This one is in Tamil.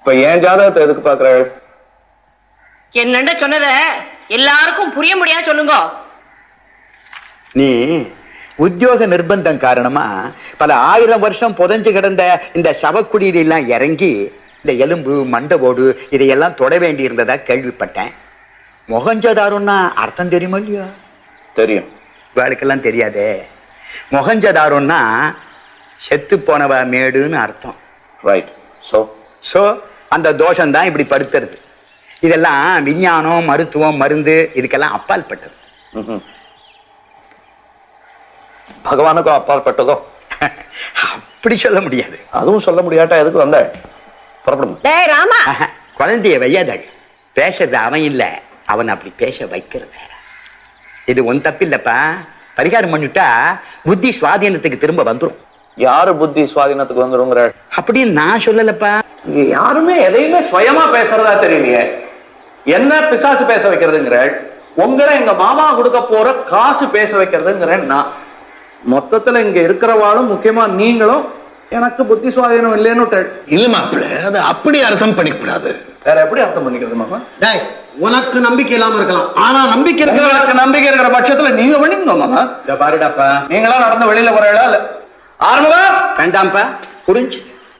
இப்ப ஏன் ஜாதகத்தை எதுக்கு பாக்குறாள்? என்னண்ட சொன்னத எல்லாருக்கும் புரிய முடியாது சொல்லுங்க. நீ உத்தியோக நிர்பந்தம் காரணமா பல 1000 வருஷம் புதைஞ்சு கிடந்த இந்த சவக்குடியில எல்லாம் இறங்கி இந்த எலும்பு மண்டபோடு இதையெல்லாம் தொட வேண்டி இருந்ததா கேள்விப்பட்டேன். மொகஞ்சதாரோன்னா அர்த்தம் தெரியுமா இல்லையா? தெரியும். வேலைக்கெல்லாம் தெரியாதே. மொகஞ்சதாரோன்னா செத்து போனவ மேடுன்னு அர்த்தம். ரைட். சோ அந்த தோஷம் தான் இப்படி படுத்துறது. இதெல்லாம் விஞ்ஞானம், மருத்துவம், மருந்து இதுக்கெல்லாம் அப்பாற்பட்டது. பகவானுக்கும் அப்பாற்பட்டதோ? அப்படி சொல்ல முடியாது. அதுவும் சொல்ல முடியாட்டா எதுக்கு வந்த? புறப்படும். டேய் ராமா, குழந்தைய வையாதாள். பேசுறது அவன் இல்ல, அவன் அப்படி பேச வைக்கிறது. இது ஒன் தப்பு இல்லப்பா. பரிகாரம் பண்ணிட்டா புத்தி சுவாதீனத்துக்கு திரும்ப வந்துடும். யாரு புத்தி சுவாதீனத்துக்கு வந்துருங்கிற? அப்படின்னு நான் சொல்லலப்பா. இங்க யாருமே எதையுமே சுயமா பேசுறதா தெரியலையே. என்ன பிசாசு பேச வைக்கிறதுங்கிற? உங்களை எங்க மாமா கொடுக்க போற காசு பேச வைக்கிறதுங்கிறேன் நான். மொத்தத்துல இங்க இருக்கிறவாளும் முக்கியமா நீங்களும் எனக்கு புத்தி சுவாதீனம் இல்லைன்னு இல்ல மாப்பிள்ள, அது அப்படி அர்த்தம் பண்ணிக்கூடாது. வேற எப்படி அர்த்தம் பண்ணிக்கிறது மாமா? டேய், உனக்கு நம்பிக்கை இல்லாம இருக்கலாம், ஆனா நம்பிக்கை இருக்கிற பட்சத்துல நீங்க பண்ணிக்கணும் மாமா. பாருடாப்பா, நீங்களா நடந்து வெளியில போறீங்களா? இல்ல ஆரம்பா வேண்டாம்ப்பா, புரிஞ்சு